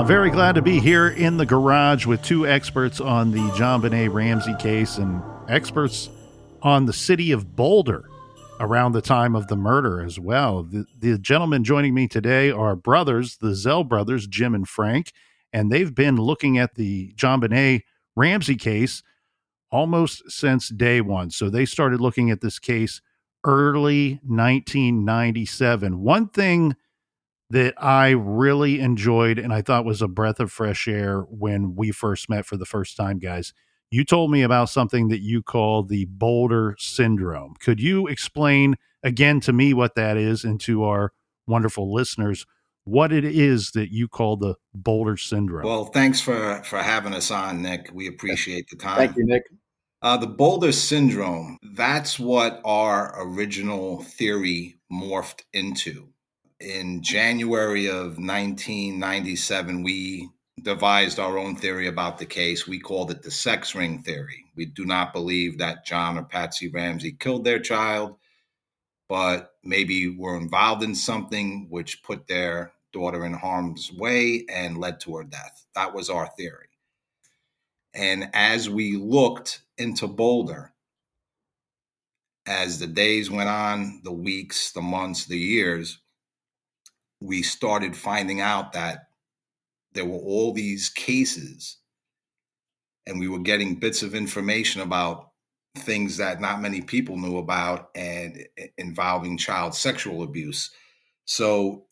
Very glad to be here in the garage with two experts on the JonBenet Ramsey case and experts on the city of Boulder around the time of the murder as well. The gentlemen joining me today are brothers, the Zell brothers, Jim and Frank, and they've been looking at the JonBenet Ramsey case almost since day one. So they started looking at this case early 1997. One thing that I really enjoyed and I thought was a breath of fresh air when we first met for the first time, guys. You told me about something that you call the Boulder syndrome. Could you explain again to me what that is and to our wonderful listeners what it is that you call the Boulder syndrome? Well, thanks for having us on, Nick. We appreciate the time. Thank you, Nick. The Boulder syndrome, that's what our original theory morphed into. In January of 1997, we devised our own theory about the case. We called it the sex ring theory. We do not believe that John or Patsy Ramsey killed their child, but maybe were involved in something which put their daughter in harm's way and led to her death. That was our theory. And as we looked into Boulder, as the days went on, the weeks, the months, the years, we started finding out that there were all these cases and we were getting bits of information about things that not many people knew about and involving child sexual abuse. So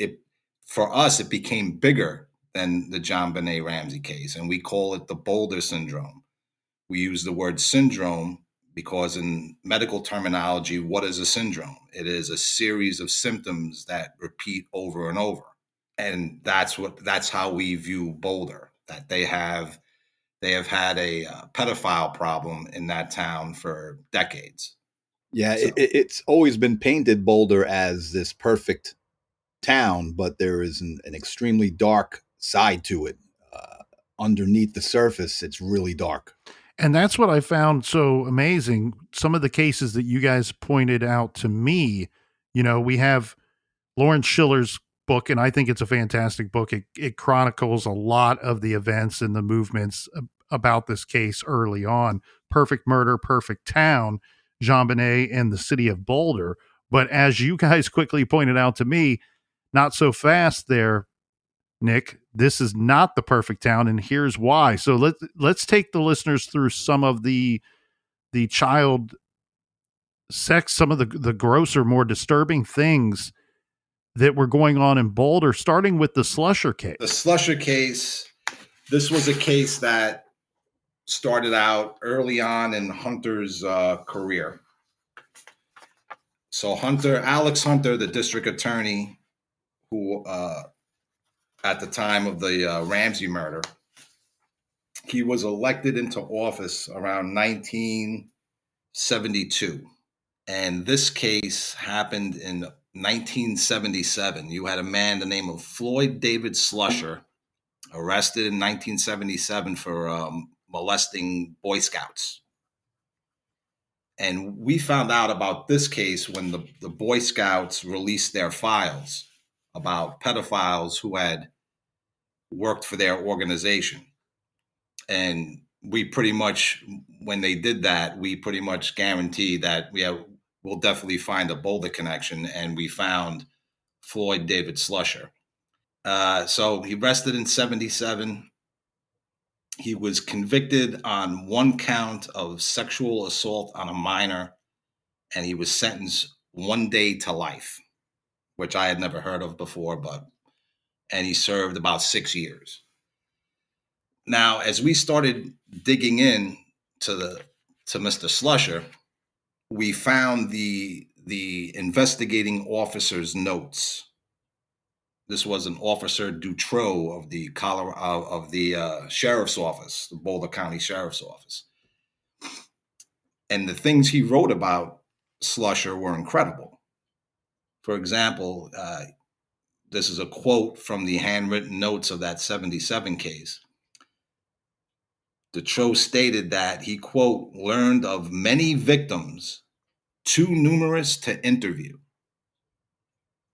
for us, it became bigger than the JonBenet Ramsey case, and we call it the Boulder syndrome. We use the word syndrome because in medical terminology, what is a syndrome? It is a series of symptoms that repeat over and over. And that's how we view Boulder, that they have had a pedophile problem in that town for decades. Yeah, so it's always been painted Boulder as this perfect town, but there is an extremely dark side to it. Underneath the surface, it's really dark. And that's what I found so amazing. Some of the cases that you guys pointed out to me, we have Lawrence Schiller's book, and I think it's a fantastic book. It chronicles a lot of the events and the movements about this case early on. Perfect Murder, Perfect Town, JonBenet and the city of Boulder. But as you guys quickly pointed out to me, not so fast there, Nick, this is not the perfect town, and here's why. So let's take the listeners through some of the child sex, some of the grosser, more disturbing things that were going on in Boulder, starting with the Slusher case. The Slusher case, this was a case that started out early on in Hunter's career. So Alex Hunter, the district attorney, who at the time of the Ramsey murder, he was elected into office around 1972. And this case happened in 1977. You had a man, the name of Floyd David Slusher, arrested in 1977 for molesting Boy Scouts. And we found out about this case when the Boy Scouts released their files about pedophiles who had worked for their organization. And we pretty much, when they did that, we pretty much guaranteed that we'll definitely find a Boulder connection. And we found Floyd David Slusher. So he arrested in 77. He was convicted on one count of sexual assault on a minor, and he was sentenced 1 day to life, which I had never heard of before, and he served about 6 years. Now, as we started digging in to Mr. Slusher, we found the investigating officer's notes. This was an Officer Dutrow of the sheriff's office, the Boulder County Sheriff's Office. And the things he wrote about Slusher were incredible. For example, this is a quote from the handwritten notes of that 77 case. Dutrow stated that he, quote, learned of many victims too numerous to interview.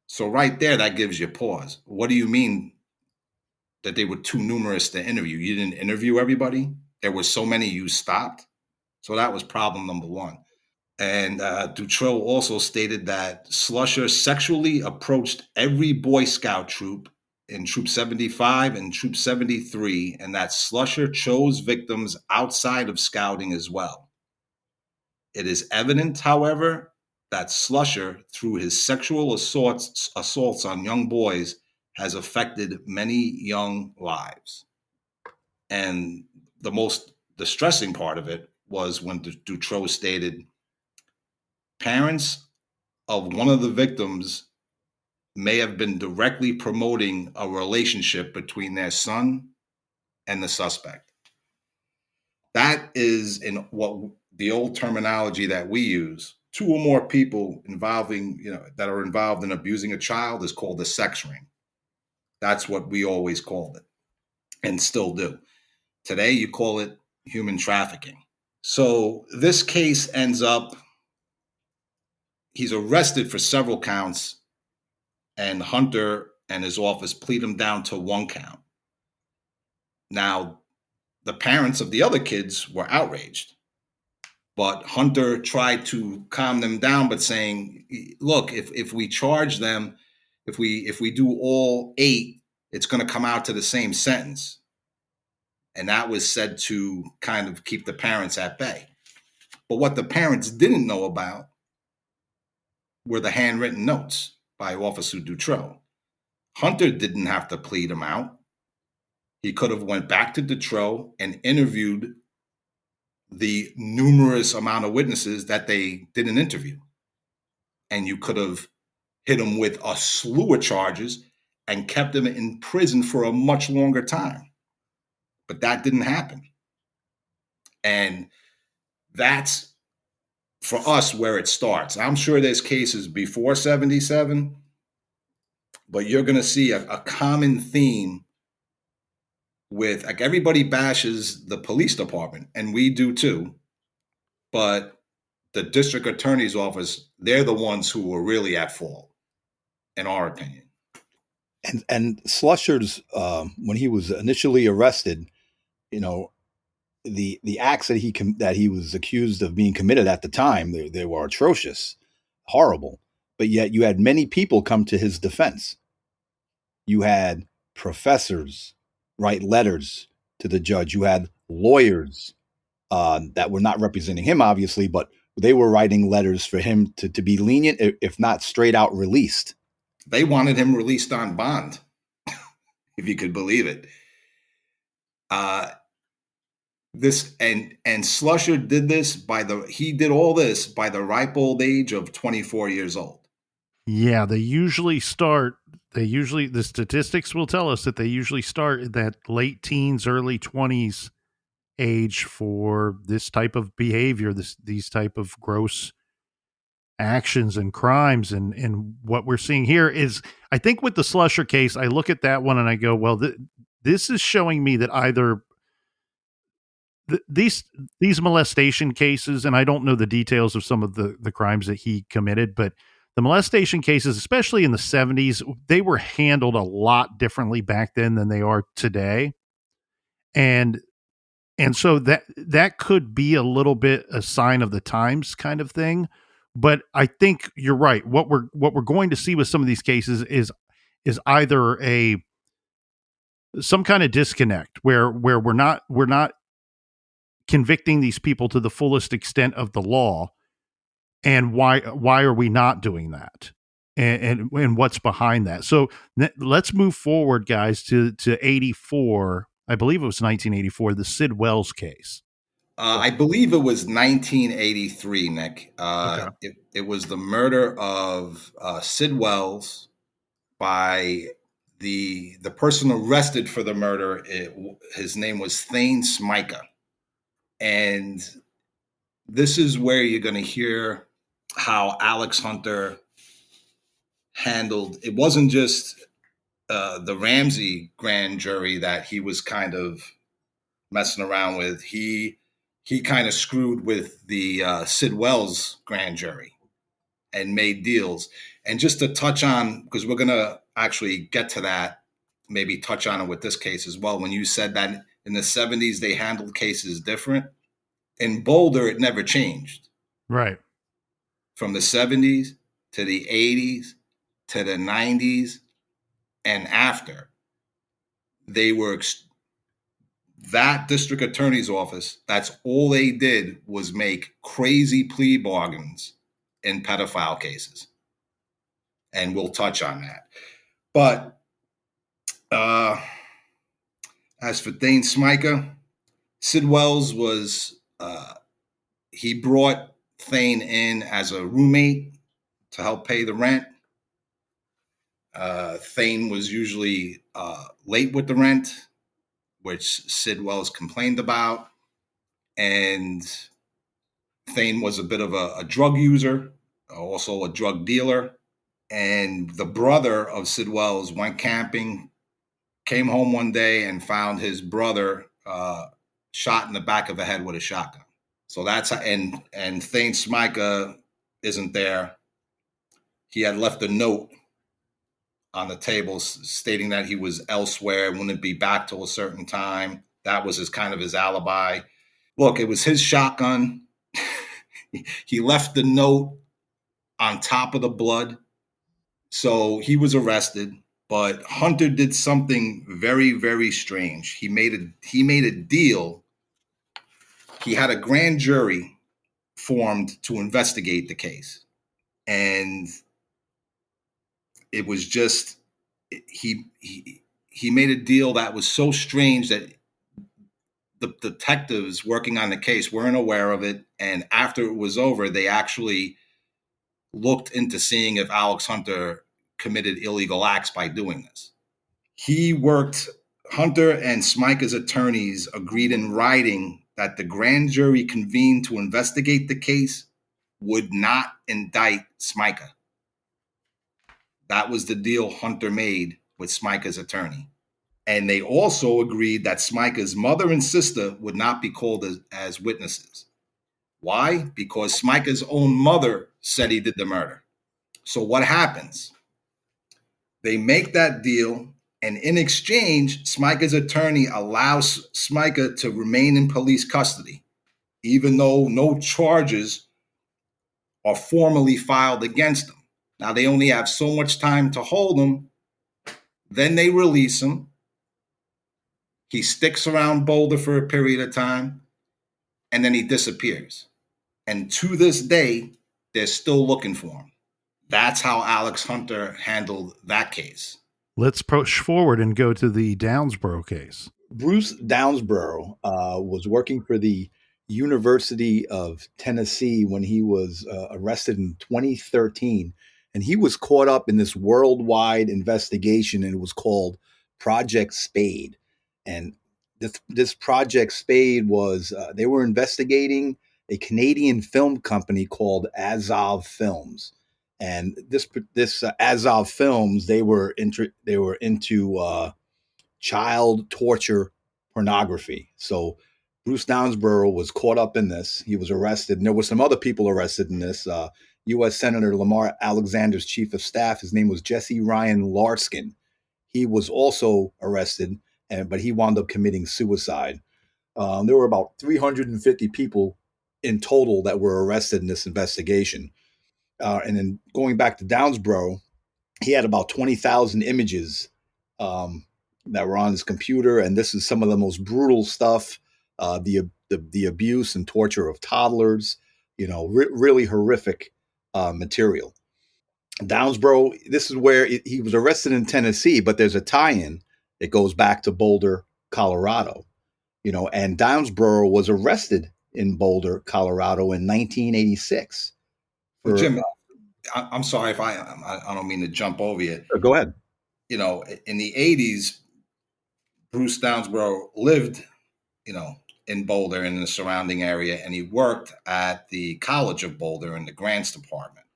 So right there, that gives you pause. What do you mean that they were too numerous to interview. You didn't interview everybody. There were so many you stopped. So that was problem number one. And Dutroux also stated that Slusher sexually approached every Boy Scout troop in Troop 75 and Troop 73, and that Slusher chose victims outside of scouting as well. It is evident, however, that Slusher, through his sexual assaults on young boys, has affected many young lives. And the most distressing part of it was when Dutroux stated, parents of one of the victims may have been directly promoting a relationship between their son and the suspect. That is in what the old terminology that we use. Two or more people that are involved in abusing a child is called a sex ring. That's what we always called it and still do. Today, you call it human trafficking. So this case ends up, he's arrested for several counts, and Hunter and his office plead him down to one count. Now, the parents of the other kids were outraged, but Hunter tried to calm them down, but saying, look, if we charge them, if we do all 8, it's going to come out to the same sentence. And that was said to kind of keep the parents at bay. But what the parents didn't know about were the handwritten notes by Officer Dutroux. Hunter didn't have to plead him out. He could have went back to Dutroux and interviewed the numerous amount of witnesses that they didn't interview. And you could have hit him with a slew of charges and kept him in prison for a much longer time. But that didn't happen. And that's, for us, where it starts. I'm sure there's cases before 77, but you're going to see a common theme with, like, everybody bashes the police department, and we do too. But the district attorney's office, they're the ones who were really at fault, in our opinion. And Slusher's, when he was initially arrested, the acts that he was accused of being committed at the time, they were atrocious, horrible. But yet you had many people come to his defense. You had professors write letters to the judge. You had lawyers that were not representing him, obviously, but they were writing letters for him to be lenient, if not straight out released. They wanted him released on bond, if you could believe it. Slusher did this he did all this by the ripe old age of 24 years old. Yeah, the statistics will tell us that they usually start at that late teens, early 20s age for this type of behavior, these type of gross actions and crimes. And what we're seeing here is, I think with the Slusher case, I look at that one and I go, well, this is showing me that either these molestation cases, and I don't know the details of some of the crimes that he committed, but the molestation cases, especially in the 70s, they were handled a lot differently back then than they are today. And so that could be a little bit a sign of the times kind of thing. But I think you're right. What we're going to see with some of these cases is either some kind of disconnect where we're not convicting these people to the fullest extent of the law. And why are we not doing that? And what's behind that? So let's move forward, guys, to 84. I believe it was 1984, the Sid Wells case. I believe it was 1983, Nick. Okay. It was the murder of Sid Wells by the person arrested for the murder. His name was Thane Smyka. And this is where you're going to hear how Alex Hunter handled. It wasn't just the Ramsey grand jury that he was kind of messing around with. He kind of screwed with the Sid Wells grand jury and made deals. And just to touch on, because we're going to actually get to that maybe touch on it with this case as well. When you said that in the 70s they handled cases different, in Boulder it never changed. Right. From the 70s to the 80s to the 90s and after, they were that district attorney's office, that's all they did was make crazy plea bargains in pedophile cases. And we'll touch on that. But as for Thane Smyka, Sid Wells was, he brought Thane in as a roommate to help pay the rent. Thane was usually late with the rent, which Sid Wells complained about. And Thane was a bit of a drug user, also a drug dealer. And the brother of Sid Wells went camping, came home one day and found his brother shot in the back of the head with a shotgun. So that's and Thane Smyka isn't there. He had left a note on the table stating that he was elsewhere, wouldn't be back till a certain time. That was his alibi. Look, it was his shotgun. He left the note on top of the blood. So he was arrested, but Hunter did something very, very strange. He made a deal. He had a grand jury formed to investigate the case. And it was just, he made a deal that was so strange that the detectives working on the case weren't aware of it. And after it was over, they actually looked into seeing if Alex Hunter committed illegal acts by doing this. Hunter and Smyka's attorneys agreed in writing that the grand jury convened to investigate the case would not indict Smyka. That was the deal Hunter made with Smyka's attorney. And they also agreed that Smyka's mother and sister would not be called as witnesses. Why? Because Smyka's own mother said he did the murder. So what happens? They make that deal, and in exchange, Smyka's attorney allows Smyka to remain in police custody, even though no charges are formally filed against him. Now, they only have so much time to hold him. Then they release him. He sticks around Boulder for a period of time, and then he disappears. And to this day, they're still looking for him. That's how Alex Hunter handled that case. Let's push forward and go to the Downsboro case. Bruce Dunsbor was working for the University of Tennessee when he was arrested in 2013. And he was caught up in this worldwide investigation, and it was called Project Spade. And this Project Spade was, they were investigating a Canadian film company called Azov Films. And this Azov Films, they were into child torture pornography. So Bruce Dunsbor was caught up in this. He was arrested, and there were some other people arrested in this. U.S. Senator Lamar Alexander's chief of staff, his name was Jesse Ryan Larskin. He was also arrested, but he wound up committing suicide. There were about 350 people in total that were arrested in this investigation. And then going back to Dunsbor, he had about 20,000 images that were on his computer, and this is some of the most brutal stuff, the abuse and torture of toddlers, really horrific material. Dunsbor, this is where he was arrested in Tennessee, but there's a tie-in. It goes back to Boulder, Colorado, and Dunsbor was arrested in Boulder, Colorado in 1986. Jim, I'm sorry if I don't mean to jump over you. Go ahead. In the 80s, Bruce Dunsbor lived, in Boulder and in the surrounding area, and he worked at the College of Boulder in the grants department.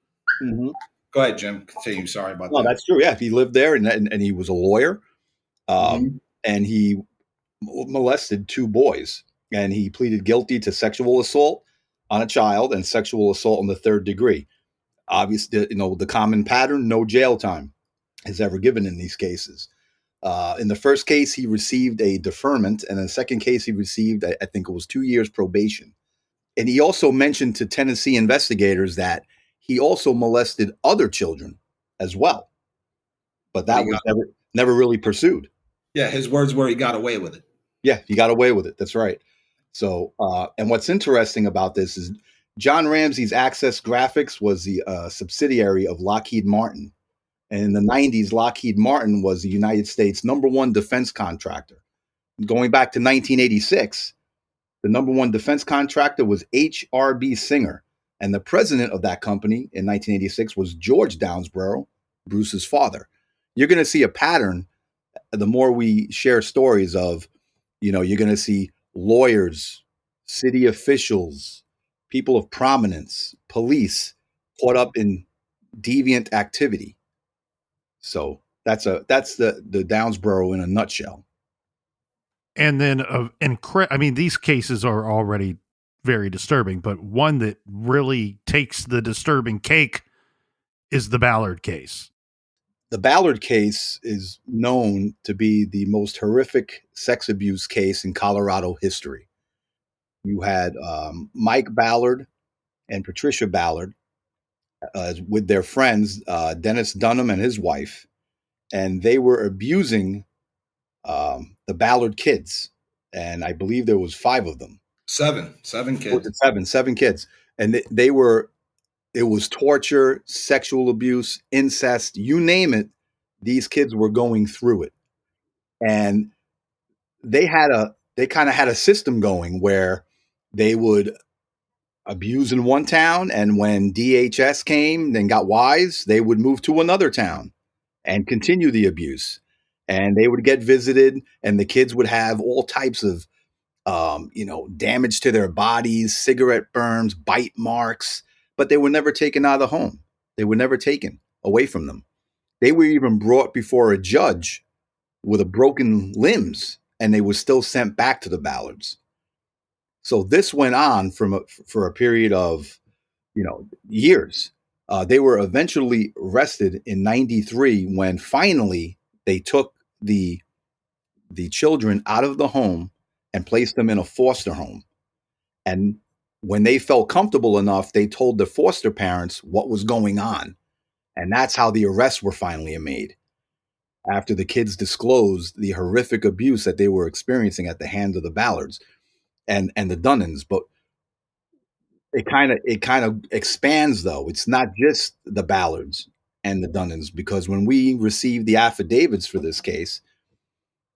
Mm-hmm. Go ahead, Jim. Continue. Sorry about that. No, that's true. Yeah, he lived there, and he was a lawyer, and he molested 2 boys, and he pleaded guilty to sexual assault on a child and sexual assault in the 3rd degree. Obviously, the common pattern: no jail time is ever given in these cases. In the first case, he received a deferment, and in the second case, he received, I think it was 2 years probation. And he also mentioned to Tennessee investigators that he also molested other children as well, but that was never really pursued. Yeah, his words were he got away with it. Yeah, he got away with it. That's right. So, and what's interesting about this is John Ramsey's Access Graphics was the subsidiary of Lockheed Martin. And in the 90s, Lockheed Martin was the United States' #1 defense contractor. Going back to 1986, the #1 defense contractor was H.R.B. Singer. And the president of that company in 1986 was George Dunsbor, Bruce's father. You're going to see a pattern the more we share stories of, you're going to see lawyers, city officials, people of prominence, police caught up in deviant activity. So that's the Downsboro in a nutshell. And then, I mean, these cases are already very disturbing, but one that really takes the disturbing cake is the Ballard case. The Ballard case is known to be the most horrific sex abuse case in Colorado history. You had Mike Ballard and Patricia Ballard with their friends, Dennis Dunham and his wife, and they were abusing the Ballard kids. And I believe there was 5 of them. Seven kids. Seven kids. And it was torture, sexual abuse, incest, you name it. These kids were going through it. And they kind of had a system going where they would abuse in one town, and when DHS came and got wise, they would move to another town and continue the abuse. And they would get visited, and the kids would have all types of damage to their bodies, cigarette burns, bite marks, but they were never taken out of the home. They were never taken away from them. They were even brought before a judge with a broken limbs, and they were still sent back to the Ballards. So this went on for a period of, years. They were eventually arrested in 93 when finally they took the children out of the home and placed them in a foster home. And when they felt comfortable enough, they told the foster parents what was going on. And that's how the arrests were finally made, after the kids disclosed the horrific abuse that they were experiencing at the hands of the Ballards and the Dunnans. But it kind of expands, though. It's not just the Ballards and the Dunnans, because when we received the affidavits for this case,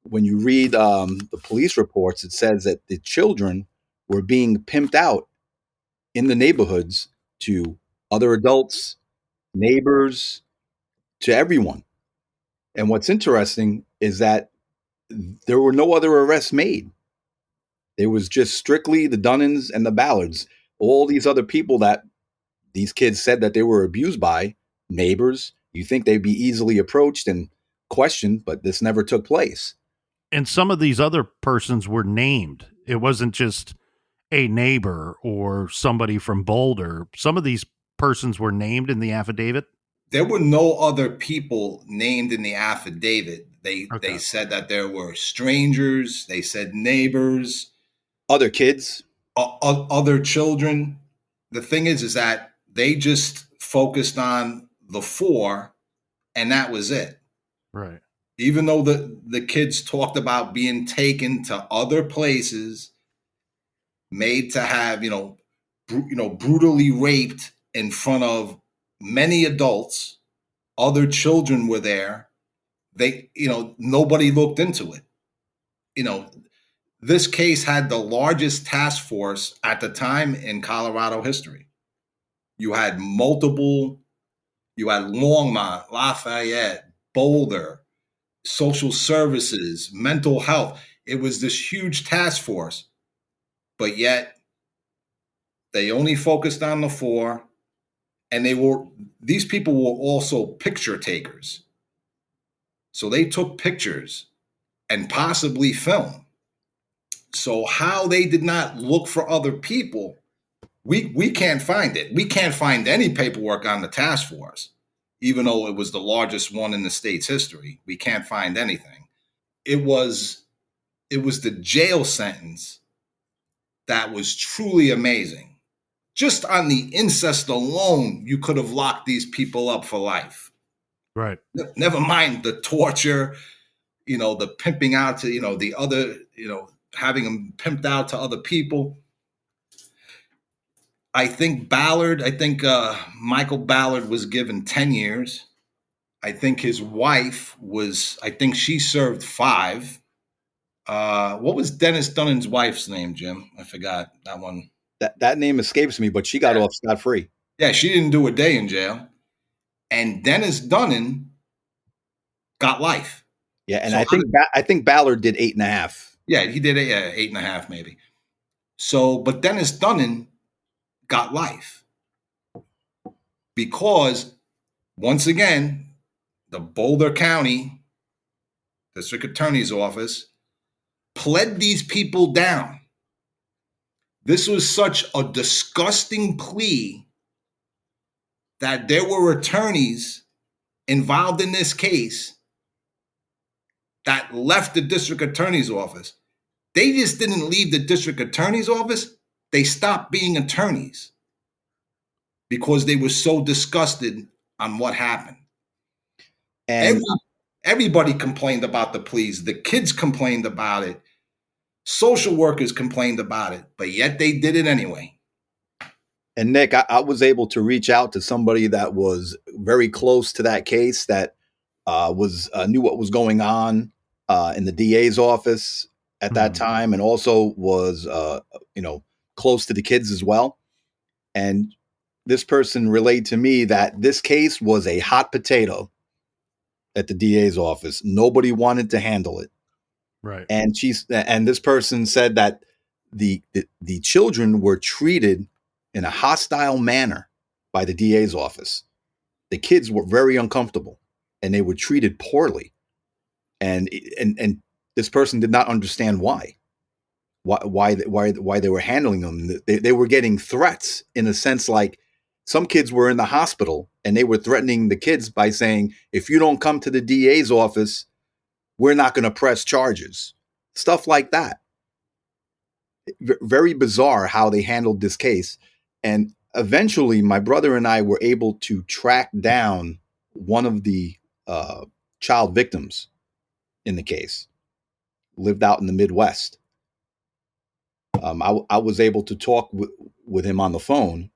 when you read the police reports, it says that the children were being pimped out in the neighborhoods to other adults, neighbors, to everyone. And what's interesting is that there were no other arrests made. It was just strictly the Dunnans and the Ballards. All these other people that these kids said that they were abused by, neighbors, you think they'd be easily approached and questioned, but this never took place. And some of these other persons were named. It wasn't just a neighbor or somebody from Boulder. Some of these persons were named in the affidavit. There were no other people named in the affidavit. They said that there were strangers. They said neighbors, other kids, other children. The thing is that they just focused on the 4, and that was it. Right. Even though the kids talked about being taken to other places, made to have, brutally raped in front of many adults, other children were there. They, nobody looked into it. This case had the largest task force at the time in Colorado history. You had Longmont, Lafayette, Boulder, social services, mental health. It was this huge task force, but yet they only focused on the 4, and these people were also picture takers. So they took pictures and possibly film. So how they did not look for other people, we can't find it. We can't find any paperwork on the task force, even though it was the largest one in the state's history. We can't find anything. it was the jail sentence that was truly amazing. Just on the incest alone, you could have locked these people up for life. Right. Never mind the torture, the pimping out to, the other, having them pimped out to other people. I think Michael Ballard was given 10 years. I think his wife she served 5. What was Dennis Dunnan's wife's name, Jim? I forgot that one. That name escapes me, but she got off scot-free. Yeah, she didn't do a day in jail. And Dennis Dunnan got life. Yeah, and so I think Ballard did 8.5. Yeah, he did 8.5 maybe. So, but Dennis Dunnan got life because, once again, the Boulder County District Attorney's Office pled these people down. This was such a disgusting plea that there were attorneys involved in this case that left the District Attorney's Office. They just didn't leave the District Attorney's Office. They stopped being attorneys because they were so disgusted on what happened. And everybody complained about the pleas. The kids complained about it. Social workers complained about it, but yet they did it anyway. And Nick, I was able to reach out to somebody that was very close to that case that knew what was going on in the DA's office at that time, and also was close to the kids as well. And this person relayed to me that this case was a hot potato at the DA's office. Nobody wanted to handle it. Right. And this person said that the children were treated in a hostile manner by the DA's office. The kids were very uncomfortable and they were treated poorly. And this person did not understand why they were handling them. They were getting threats in a sense, like some kids were in the hospital and they were threatening the kids by saying, if you don't come to the DA's office, we're not going to press charges. Stuff like that. Very bizarre how they handled this case. And eventually my brother and I were able to track down one of the child victims in the case. Lived out in the Midwest. I was able to talk with him on the phone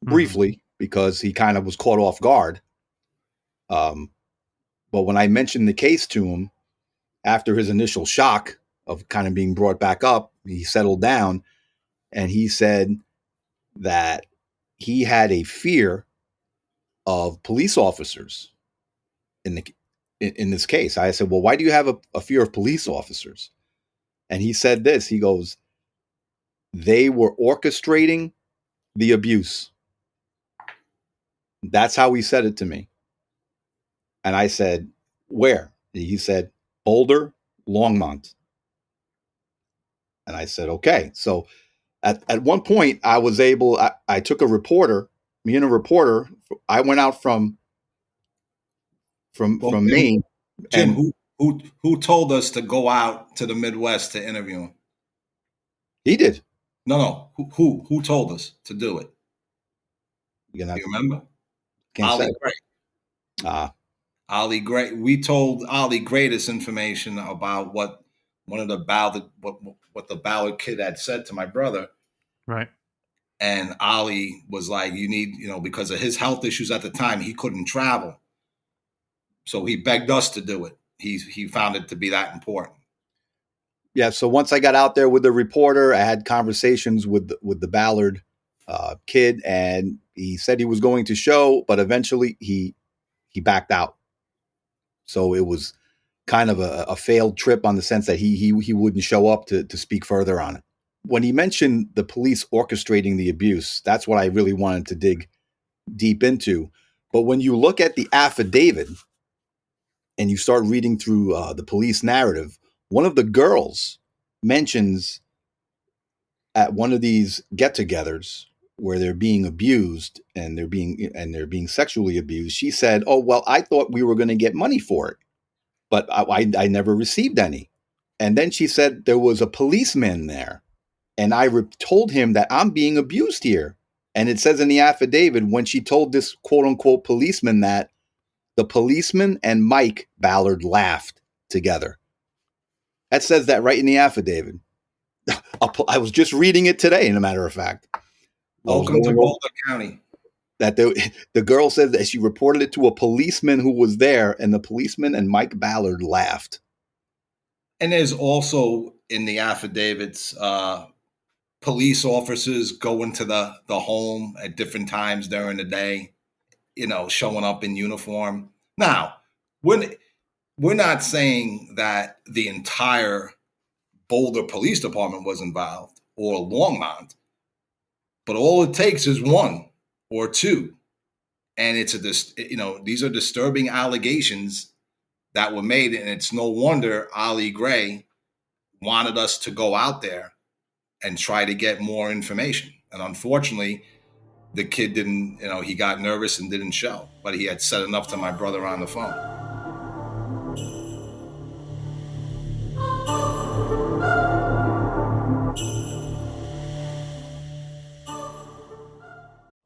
briefly because he kind of was caught off guard. But when I mentioned the case to him, after his initial shock of kind of being brought back up, he settled down and he said that he had a fear of police officers in this case. I said, well, why do you have a fear of police officers? And he said this, he goes, they were orchestrating the abuse. That's how he said it to me. And I said, where? He said, Boulder, Longmont. And I said, okay. So at one point I was able, I took a reporter, me and a reporter, I went out from Maine. Jim, who told us to go out to the Midwest to interview him? He did. No. Who told us to do it? You remember? Ollie Gray. Ollie Gray. We told Ollie Gray this information about what one of the Ballard, what the Ballard kid had said to my brother. Right. And Ollie was like, you need, because of his health issues at the time, he couldn't travel. So he begged us to do it. He found it to be that important. Yeah. So once I got out there with the reporter, I had conversations with the Ballard kid, and he said he was going to show, but eventually he backed out. So it was kind of a failed trip on the sense that he wouldn't show up to speak further on it. When he mentioned the police orchestrating the abuse, that's what I really wanted to dig deep into. But when you look at the affidavit and you start reading through the police narrative, one of the girls mentions at one of these get-togethers where they're being abused and they're being sexually abused. She said, "Oh, well, I thought we were going to get money for it, but I never received any." And then she said there was a policeman there. And I told him that I'm being abused here. And it says in the affidavit, when she told this quote unquote policeman that, the policeman and Mike Ballard laughed together. That says that right in the affidavit. I was just reading it today, as a matter of fact. Welcome to Boulder County. That the girl said that she reported it to a policeman who was there, and the policeman and Mike Ballard laughed. And there's also in the affidavits, police officers go into the home at different times during the day, showing up in uniform. Now, we're not saying that the entire Boulder Police Department was involved or Longmont, but all it takes is one or two. And these are disturbing allegations that were made. And it's no wonder Ali Gray wanted us to go out there and try to get more information. And unfortunately, the kid didn't, he got nervous and didn't show, but he had said enough to my brother on the phone.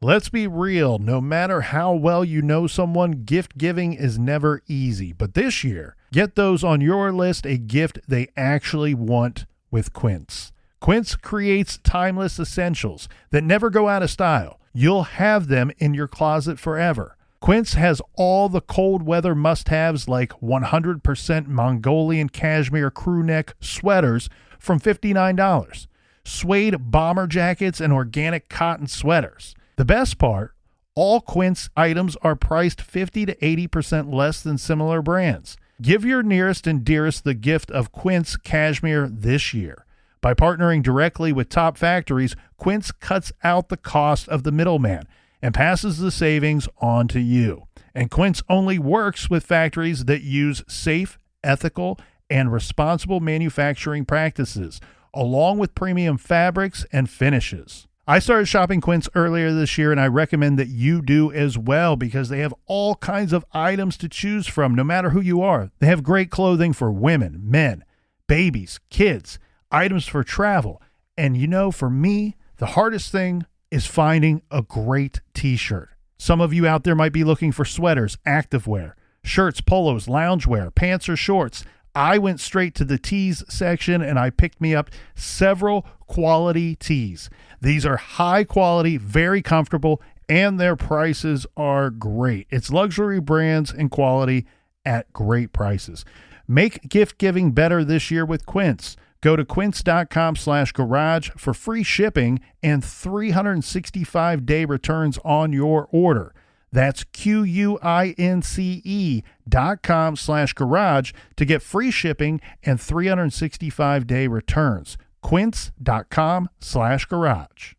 Let's be real. No matter how well you know someone, gift giving is never easy. But this year, get those on your list a gift they actually want with Quince. Quince creates timeless essentials that never go out of style. You'll have them in your closet forever. Quince has all the cold weather must-haves like 100% Mongolian cashmere crew neck sweaters from $59, suede bomber jackets, and organic cotton sweaters. The best part, all Quince items are priced 50 to 80% less than similar brands. Give your nearest and dearest the gift of Quince cashmere this year. By partnering directly with top factories, Quince cuts out the cost of the middleman and passes the savings on to you. And Quince only works with factories that use safe, ethical, and responsible manufacturing practices, along with premium fabrics and finishes. I started shopping Quince earlier this year, and I recommend that you do as well because they have all kinds of items to choose from, no matter who you are. They have great clothing for women, men, babies, kids, items for travel. And for me, the hardest thing is finding a great t-shirt. Some of you out there might be looking for sweaters, activewear, shirts, polos, loungewear, pants, or shorts. I went straight to the tees section and I picked me up several quality tees. These are high quality, very comfortable, and their prices are great. It's luxury brands and quality at great prices. Make gift giving better this year with Quince. Go to quince.com/garage for free shipping and 365-day returns on your order. That's QUINCE.com/garage to get free shipping and 365-day returns. Quince.com/garage.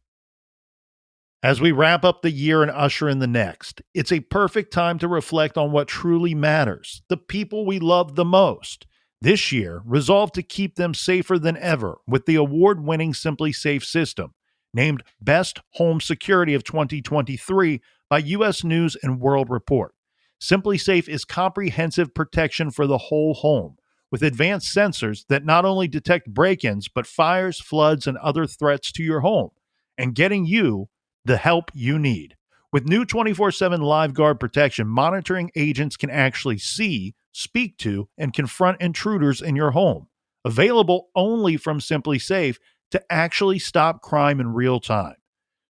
As we wrap up the year and usher in the next, it's a perfect time to reflect on what truly matters, the people we love the most. This year, resolve to keep them safer than ever with the award-winning Simply Safe system, named Best Home Security of 2023 by U.S. News and World Report. Simply Safe is comprehensive protection for the whole home, with advanced sensors that not only detect break-ins, but fires, floods, and other threats to your home, and getting you the help you need. With new 24/7 live guard protection, monitoring agents can actually see, speak to, and confront intruders in your home. Available only from Simply Safe to actually stop crime in real time.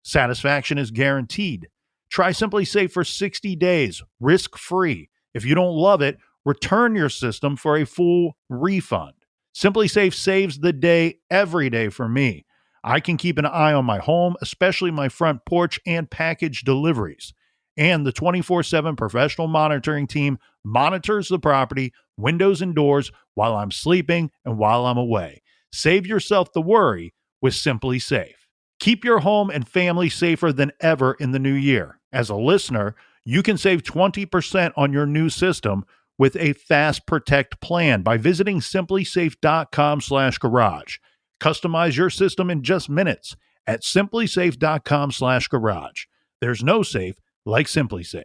Satisfaction is guaranteed. Try Simply Safe for 60 days, risk-free. If you don't love it, return your system for a full refund. Simply Safe saves the day every day for me. I can keep an eye on my home, especially my front porch and package deliveries. And the 24/7 professional monitoring team monitors the property, windows and doors while I'm sleeping and while I'm away. Save yourself the worry with Simply Safe. Keep your home and family safer than ever in the new year. As a listener, you can save 20% on your new system with a Fast Protect plan by visiting simplysafe.com/garage. Customize your system in just minutes at simplysafe.com/garage. There's no safe like Simply Safe.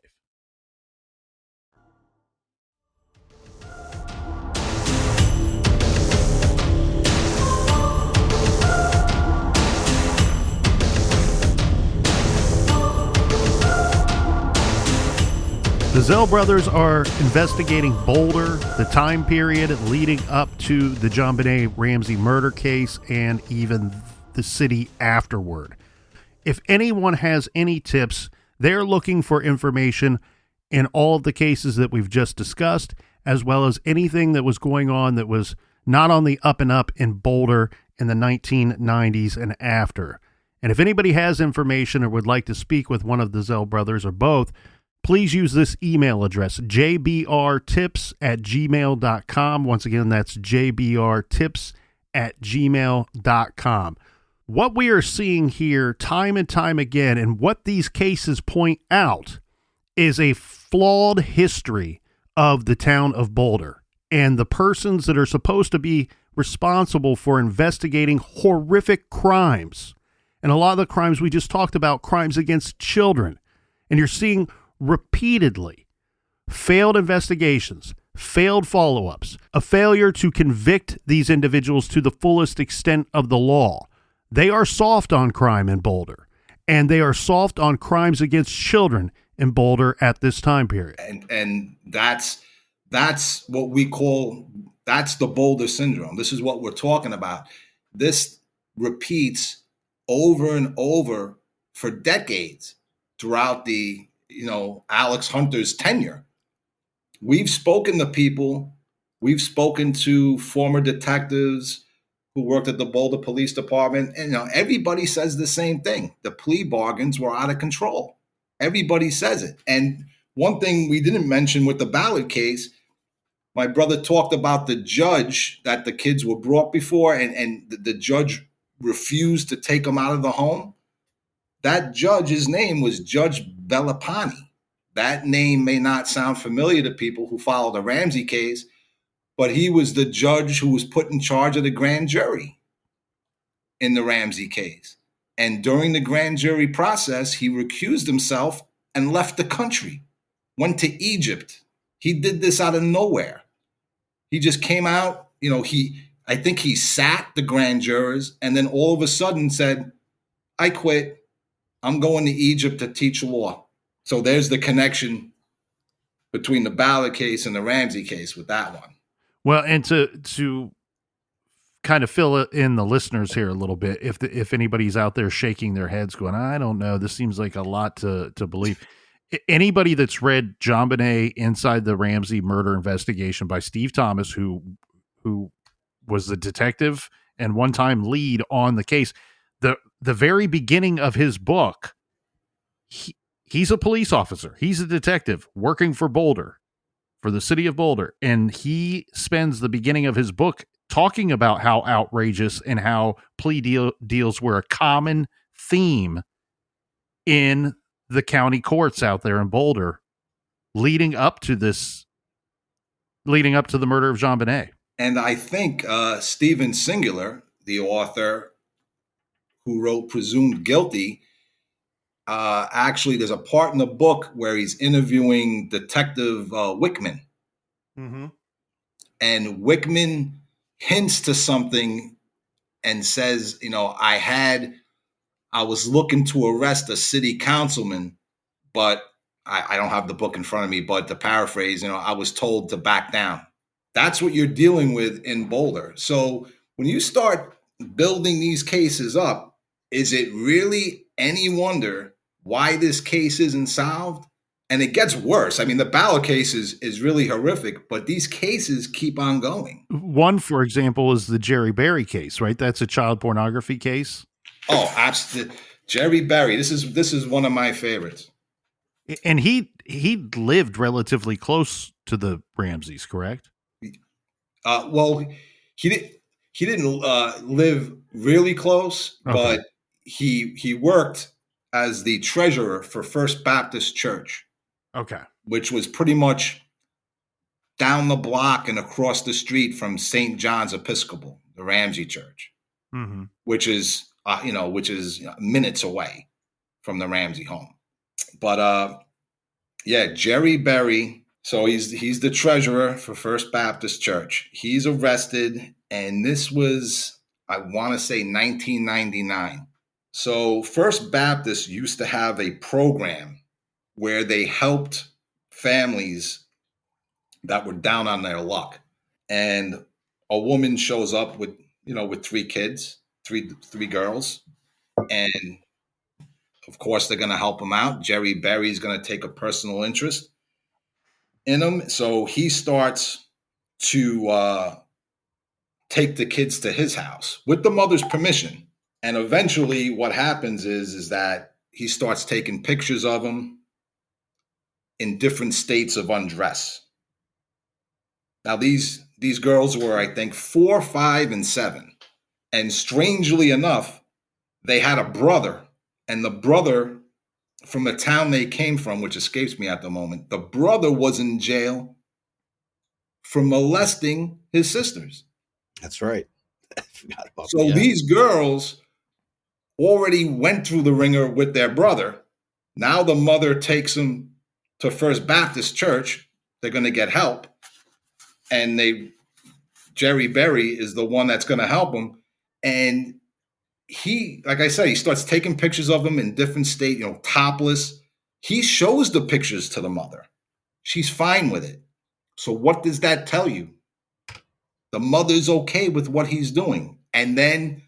The Zell brothers are investigating Boulder, the time period leading up to the JonBenet Ramsey murder case, and even the city afterward. If anyone has any tips, they're looking for information in all of the cases that we've just discussed, as well as anything that was going on that was not on the up and up in Boulder in the 1990s and after. And if anybody has information or would like to speak with one of the Zell brothers or both, please use this email address, jbrtips@gmail.com. Once again, that's jbrtips@gmail.com. What we are seeing here time and time again, and what these cases point out, is a flawed history of the town of Boulder and the persons that are supposed to be responsible for investigating horrific crimes. And a lot of the crimes we just talked about, crimes against children. And you're seeing repeatedly failed investigations, failed follow-ups, a failure to convict these individuals to the fullest extent of the law. They are soft on crime in Boulder, and they are soft on crimes against children in Boulder at this time period. And that's what we call, that's the Boulder syndrome. This is what we're talking about. This repeats over and over for decades throughout the Alex Hunter's tenure. We've spoken to people, we've spoken to former detectives who worked at the Boulder Police Department, and everybody says the same thing. The plea bargains were out of control. Everybody says it. And one thing we didn't mention with the Ballard case, my brother talked about the judge that the kids were brought before, and the judge refused to take them out of the home. That judge's name was Judge Bellapani. That name may not sound familiar to people who follow the Ramsey case, but he was the judge who was put in charge of the grand jury in the Ramsey case. And during the grand jury process, he recused himself and left the country, went to Egypt. He did this out of nowhere. He just came out, I think he sat the grand jurors and then all of a sudden said, I quit. I'm going to Egypt to teach law. So there's the connection between the Ballard case and the Ramsey case with that one. Well, and to kind of fill in the listeners here a little bit, if anybody's out there shaking their heads going, I don't know, this seems like a lot to believe. Anybody that's read JonBenet Inside the Ramsey Murder Investigation by Steve Thomas, who was the detective and one-time lead on the case, the very beginning of his book, he's a police officer. He's a detective working for Boulder, for the city of Boulder. And he spends the beginning of his book talking about how outrageous and how plea deals were a common theme in the county courts out there in Boulder leading up to the murder of JonBenet. And I think Stephen Singular, the author who wrote Presumed Guilty, actually, there's a part in the book where he's interviewing Detective Wickman. Mm-hmm. And Wickman hints to something and says, I was looking to arrest a city councilman, but I don't have the book in front of me, but to paraphrase, I was told to back down. That's what you're dealing with in Boulder. So when you start building these cases up, is it really any wonder why this case isn't solved? And it gets worse. I mean, the Ballard case is really horrific, but these cases keep on going. One, for example, is the Jerry Berry case, right? That's a child pornography case. Oh, absolutely. Jerry Berry. This is one of my favorites. And he lived relatively close to the Ramseys, correct? Well, he didn't live really close, okay, but he worked as the treasurer for First Baptist Church. Okay. Which was pretty much down the block and across the street from St. John's Episcopal, the Ramsey Church, mm-hmm, which is minutes away from the Ramsey home. But Jerry Berry. So he's the treasurer for First Baptist Church. He's arrested, and this was, I want to say, 1999. So First Baptist used to have a program where they helped families that were down on their luck. And a woman shows up with, with three kids, three girls. And of course, they're going to help him out. Jerry Berry's going to take a personal interest in him. So he starts to take the kids to his house with the mother's permission. And eventually what happens is that he starts taking pictures of them in different states of undress. Now, these girls were, I think, 4, 5, and 7. And strangely enough, they had a brother. And the brother from the town they came from, which escapes me at the moment, the brother was in jail for molesting his sisters. That's right. I forgot about So these girls already went through the ringer with their brother. Now the mother takes them to First Baptist Church. They're going to get help. And Jerry Berry is the one that's going to help them. And he, like I said, he starts taking pictures of them in different states, topless. He shows the pictures to the mother. She's fine with it. So what does that tell you? The mother's okay with what he's doing. And then,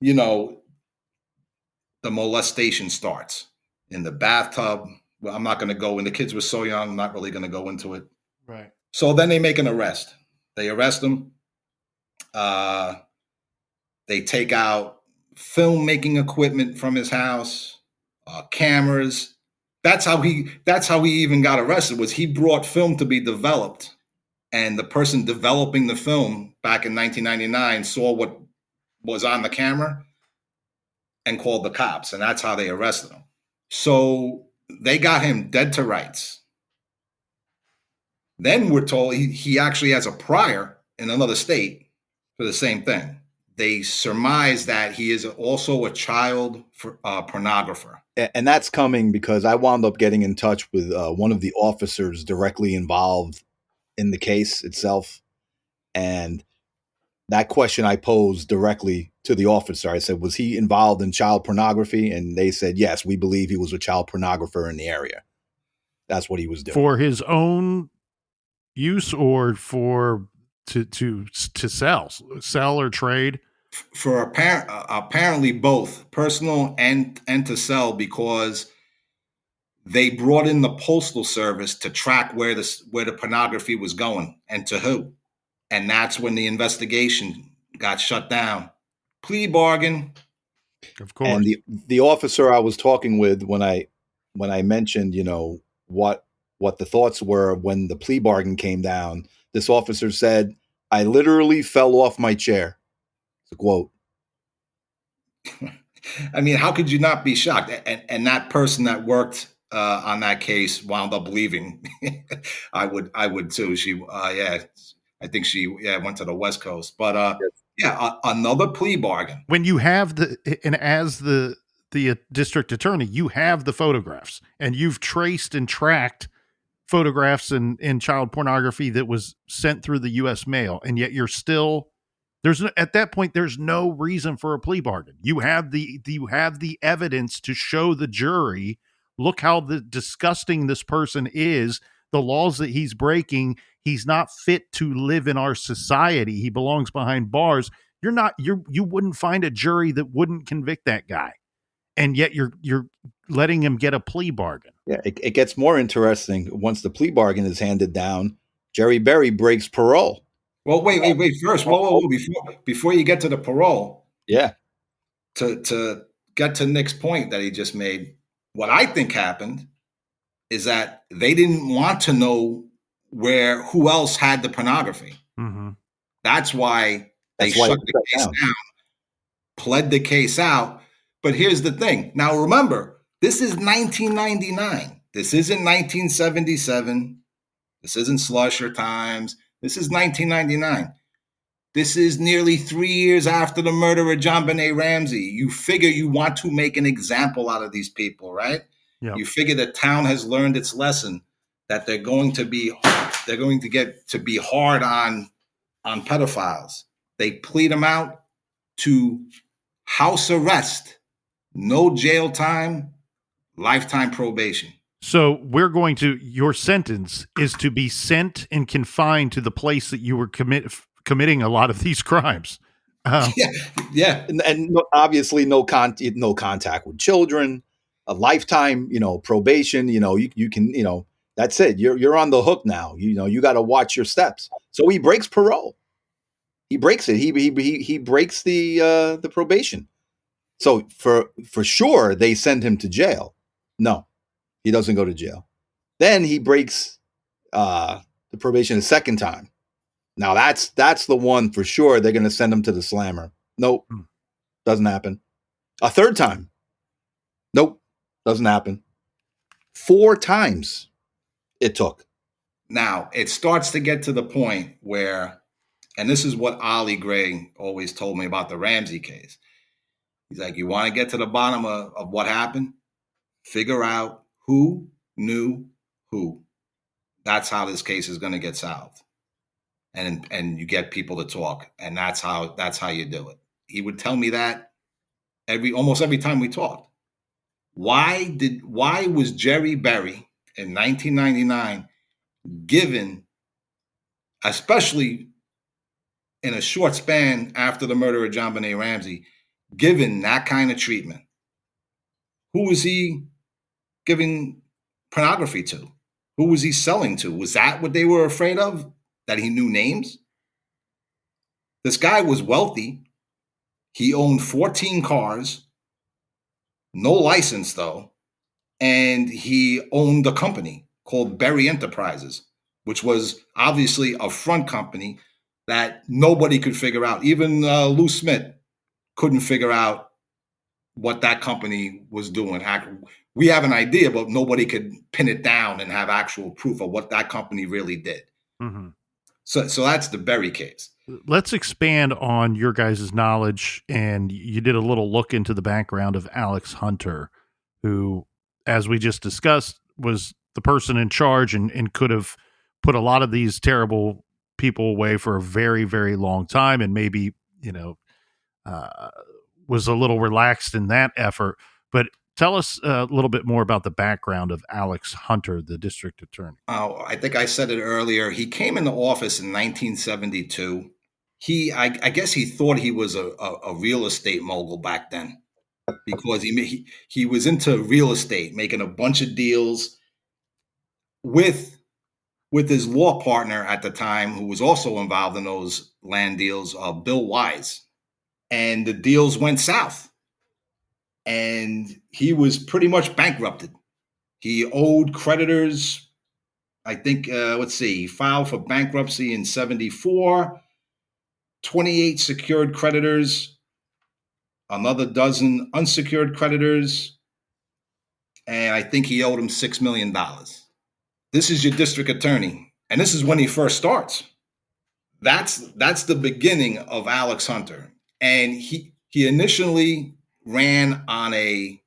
the molestation starts in the bathtub. Well, I'm not going to go in. The kids were so young, I'm not really going to go into it. Right. So then they make an arrest. They arrest him. They take out filmmaking equipment from his house, cameras. That's how he even got arrested, was he brought film to be developed. And the person developing the film back in 1999 saw what was on the camera and called the cops. And that's how they arrested him. So they got him dead to rights. Then we're told he actually has a prior in another state for the same thing. They surmise that he is also a child pornographer. And that's coming because I wound up getting in touch with one of the officers directly involved in the case itself. And that question I posed directly to the officer. I said, was he involved in child pornography? And they said, yes, we believe he was a child pornographer in the area. That's what he was doing. For his own use or to sell or trade? For apparently both, personal and to sell, because they brought in the postal service to track where the pornography was going and to who. And that's when the investigation got shut down. Plea bargain. Of course. And the officer I was talking with when I mentioned, what the thoughts were when the plea bargain came down, this officer said, I literally fell off my chair. It's a quote. I mean, how could you not be shocked? And that person that worked on that case wound up leaving. I would too. She, I think she went to the West Coast. But another plea bargain. When you have as the district attorney, you have the photographs, and you've traced and tracked photographs in child pornography that was sent through the U.S. mail, and yet you're still at that point there's no reason for a plea bargain. You have the evidence to show the jury, look how disgusting this person is, the laws that he's breaking. He's not fit to live in our society. He belongs behind bars. You wouldn't find a jury that wouldn't convict that guy, and yet you're letting him get a plea bargain. Yeah, it gets more interesting once the plea bargain is handed down. Jerry Berry breaks parole. Well, wait. First, whoa. Before you get to the parole, to get to Nick's point that he just made, what I think happened is that they didn't want to know who else had the pornography. Mm-hmm. That's why they shut the case down, pled the case out. But here's the thing. Now, remember, this is 1999. This isn't 1977. This isn't Slusher times. This is 1999. This is nearly 3 years after the murder of JonBenet Ramsey. You figure you want to make an example out of these people, right? Yep. You figure the town has learned its lesson that they're going to get to be hard on pedophiles. They plead them out to house arrest, no jail time, lifetime probation. So your sentence is to be sent and confined to the place that you were committing a lot of these crimes. Yeah. And obviously no contact with children, a lifetime, probation. You can, that's it. You're on the hook now. You got to watch your steps. So he breaks parole. He breaks it. He breaks the probation. So for sure they send him to jail. No, he doesn't go to jail. Then he breaks the probation a second time. Now that's the one for sure. They're going to send him to the slammer. Nope, doesn't happen. A third time. Nope, doesn't happen. 4 times it took. Now it starts to get to the point where, and this is what Ollie Gray always told me about the Ramsey case. He's like, you want to get to the bottom of what happened? Figure out who knew who. That's how this case is going to get solved. And you get people to talk, and that's how you do it. He would tell me that almost every time we talked. Why was Jerry Berry in 1999 given, especially in a short span after the murder of JonBenet Ramsey, given that kind of treatment? Who was he giving pornography to? Who was he selling to? Was that what they were afraid of? That he knew names? This guy was wealthy. He owned 14 cars, no license though, and he owned a company called Berry Enterprises, which was obviously a front company that nobody could figure out. Even Lou Smith couldn't figure out what that company was doing. We have an idea, but nobody could pin it down and have actual proof of what that company really did. Mm-hmm. So that's the Berry case. Let's expand on your guys' knowledge. And you did a little look into the background of Alex Hunter, who, as we just discussed, was the person in charge and could have put a lot of these terrible people away for a very, very long time, and maybe, was a little relaxed in that effort. But tell us a little bit more about the background of Alex Hunter, the district attorney. Oh, I think I said it earlier. He came into office in 1972. I guess he thought he was a real estate mogul back then, because he was into real estate, making a bunch of deals with his law partner at the time, who was also involved in those land deals, Bill Wise. And the deals went south. And he was pretty much bankrupted. He owed creditors, I think, he filed for bankruptcy in 74, 28 secured creditors, another dozen unsecured creditors, and I think he owed him $6 million. This is your district attorney, and this is when he first starts. That's the beginning of Alex Hunter. And he initially ran on a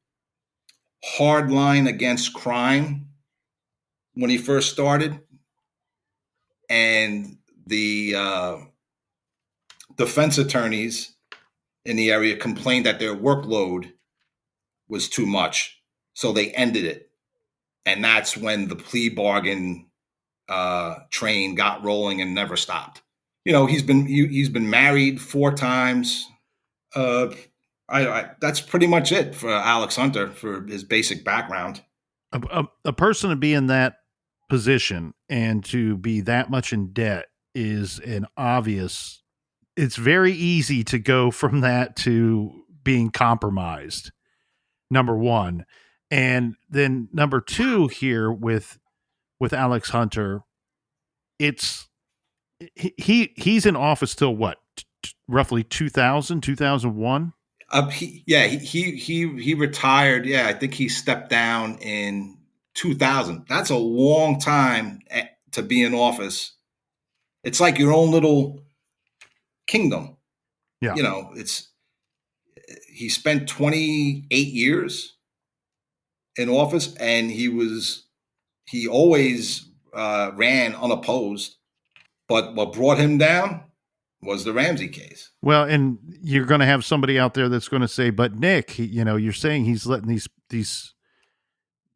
hard line against crime when he first started, and the defense attorneys in the area complained that their workload was too much, so they ended it. And that's when the plea bargain train got rolling and never stopped. He's been married 4 times. That's pretty much it for Alex Hunter, for his basic background. A person to be in that position and to be that much in debt is it's very easy to go from that to being compromised, number one. And then number two here with Alex Hunter, it's he's in office till what, roughly 2000, 2001? He retired. Yeah, I think he stepped down in 2000. That's a long time to be in office. It's like your own little kingdom. Yeah. He spent 28 years in office, and he always ran unopposed. But what brought him down was the Ramsey case. Well, and you're going to have somebody out there that's going to say, but Nick, you're saying he's letting these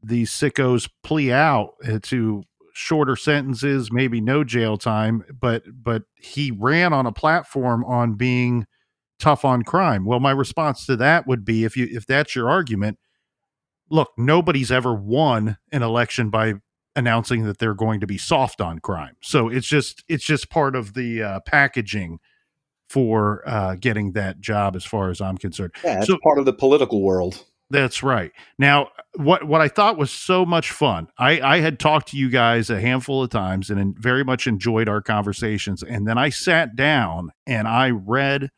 these sickos plea out to shorter sentences, maybe no jail time, but he ran on a platform on being tough on crime. Well, my response to that would be, if that's your argument, look, nobody's ever won an election by announcing that they're going to be soft on crime. So it's just part of the packaging for getting that job, as far as I'm concerned. Yeah, it's So part of the political world. that's right. Now, what I thought was so much fun, I had talked to you guys a handful of times and very much enjoyed our conversations. And then I sat down and I read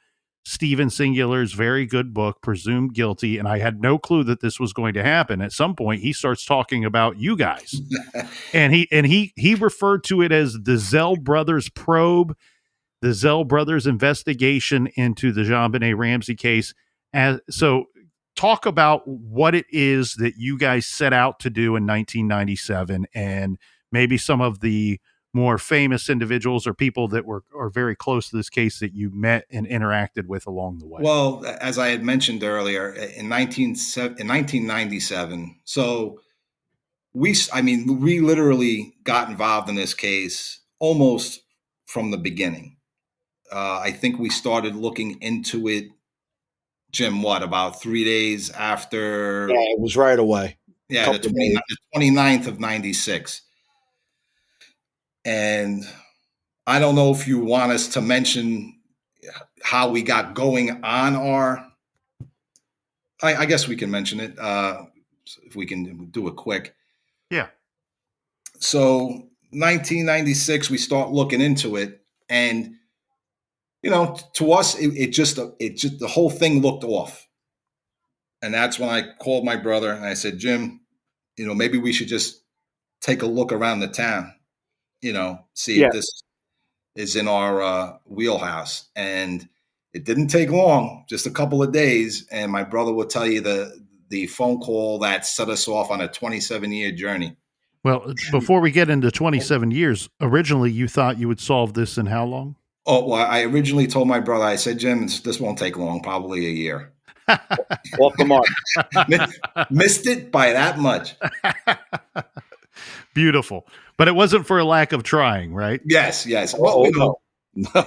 Stephen Singular's very good book, Presumed Guilty, and I had no clue that this was going to happen. At some point, he starts talking about you guys, and he referred to it as the Zell Brothers probe, the Zell Brothers investigation into the JonBenet Ramsey case. So talk about what it is that you guys set out to do in 1997, and maybe some of the more famous individuals or people that are very close to this case that you met and interacted with along the way. Well, as I had mentioned earlier, in 1997, so we literally got involved in this case almost from the beginning. I think we started looking into it, Jim, about 3 days after? Yeah, it was right away. Yeah, the 29th of 96. And I don't know if you want us to mention how we got going on our, I guess we can mention it, if we can do it quick. Yeah. So 1996, we start looking into it, and to us, it just the whole thing looked off. And that's when I called my brother and I said, Jim, maybe we should just take a look around the town, see if this is in our wheelhouse. And it didn't take long, just a couple of days. And my brother will tell you the phone call that set us off on a 27-year journey. Well, before we get into 27 years, originally you thought you would solve this in how long? Oh, well, I originally told my brother, I said, Jim, this won't take long, probably a year. Well, come on. Missed it by that much. Beautiful. But it wasn't for a lack of trying, right? Yes. Well, no.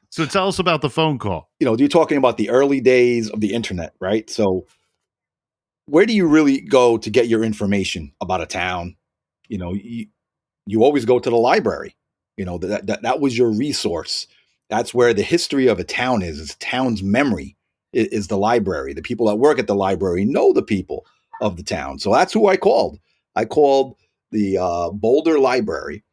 So tell us about the phone call. You're talking about the early days of the internet, right? So where do you really go to get your information about a town? You always go to the library. That was your resource. That's where the history of a town is. It's a town's memory is the library. The people that work at the library know the people of the town. So that's who I called. I called the Boulder Library,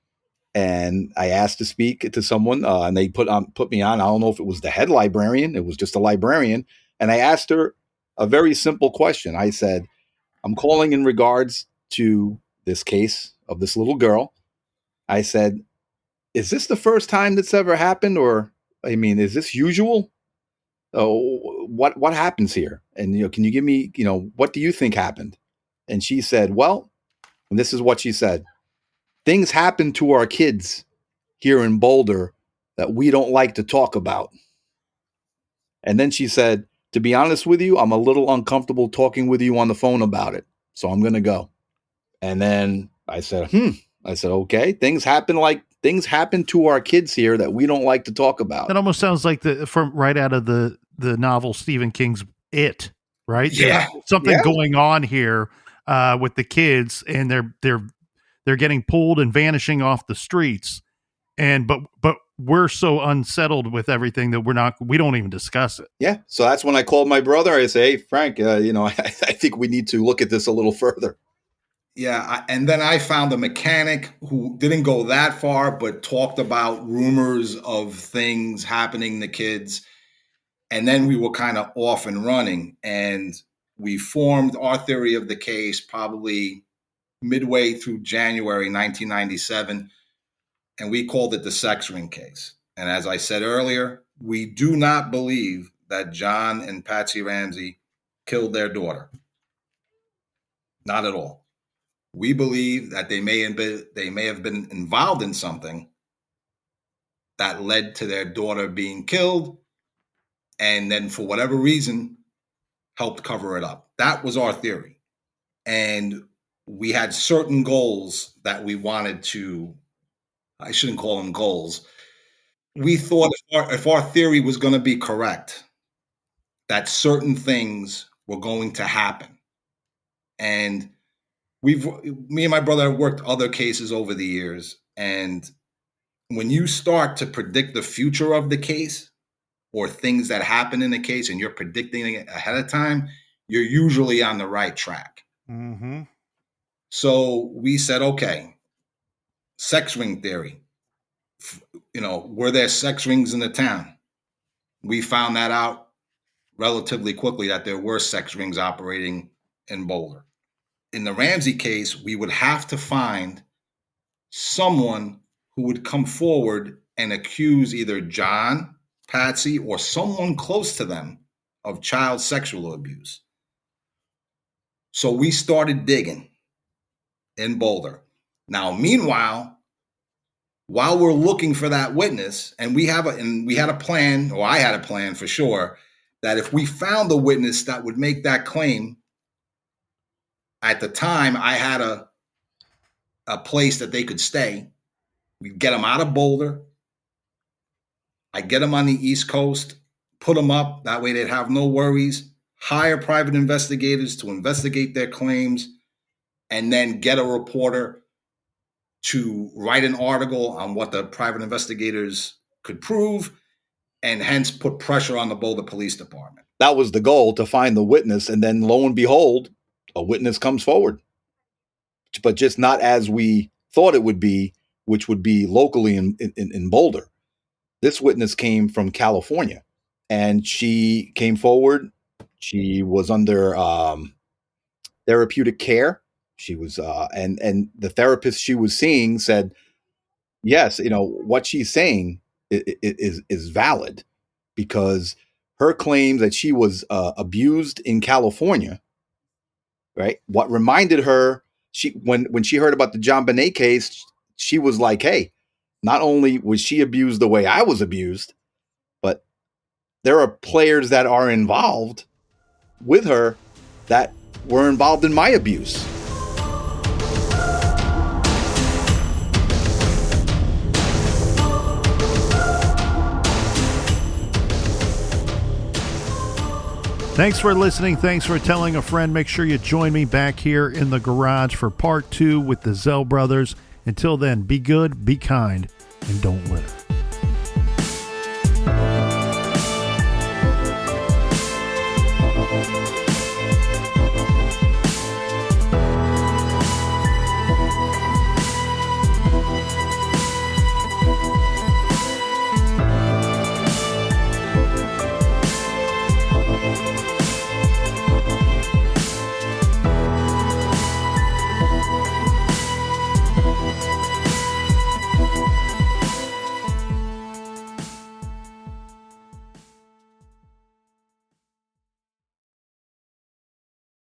and I asked to speak to someone, and they put me on. I don't know if it was the head librarian. It was just a librarian. And I asked her a very simple question. I said, I'm calling in regards to this case of this little girl. I said, is this the first time that's ever happened? Or, is this usual? What happens here? And, can you give me, what do you think happened? And she said, well, and this is what she said. Things happen to our kids here in Boulder that we don't like to talk about. And then she said, to be honest with you, I'm a little uncomfortable talking with you on the phone about it. So I'm going to go. And then I said, okay, things happen to our kids here that we don't like to talk about. That almost sounds like from right out of the novel Stephen King's It, right? Yeah. There's something going on here with the kids, and they're getting pulled and vanishing off the streets. And but we're so unsettled with everything that we don't even discuss it. Yeah. So that's when I called my brother. I say, hey, Frank, I think we need to look at this a little further. Yeah. And then I found a mechanic who didn't go that far, but talked about rumors of things happening to kids. And then we were kind of off and running, and we formed our theory of the case probably midway through January 1997. And we called it the sex ring case. And as I said earlier, we do not believe that John and Patsy Ramsey killed their daughter. Not at all. We believe that they may have been involved in something that led to their daughter being killed, and then for whatever reason helped cover it up. That was our theory. And we had certain goals that we wanted to, I shouldn't call them goals. We thought if our theory was going to be correct, that certain things were going to happen. And me and my brother have worked other cases over the years. And when you start to predict the future of the case or things that happen in the case and you're predicting it ahead of time, you're usually on the right track. Mm-hmm. So we said, okay, sex ring theory. Were there sex rings in the town? We found that out relatively quickly that there were sex rings operating in Boulder. In the Ramsey case, we would have to find someone who would come forward and accuse either John, Patsy, or someone close to them of child sexual abuse. So we started digging in Boulder. Now, meanwhile, while we're looking for that witness, and we had a plan, or I had a plan for sure, that if we found a witness that would make that claim, at the time I had a place that they could stay. We'd get them out of Boulder. I'd get them on the East Coast, put them up. That way they'd have no worries. Hire private investigators to investigate their claims, and then get a reporter to write an article on what the private investigators could prove, and hence put pressure on the Boulder Police Department. That was the goal, to find the witness, and then lo and behold, a witness comes forward. But just not as we thought it would be, which would be locally in Boulder. This witness came from California, and she came forward. She was under therapeutic care. She was, and the therapist she was seeing said, yes, what she's saying is valid, because her claim that she was abused in California, right? What reminded her, when she heard about the JonBenet case, she was like, hey, not only was she abused the way I was abused, but there are players that are involved with her that were involved in my abuse. Thanks for listening. Thanks for telling a friend. Make sure you join me back here in the garage for part 2 with the Zell brothers. Until then, be good, be kind, and don't litter.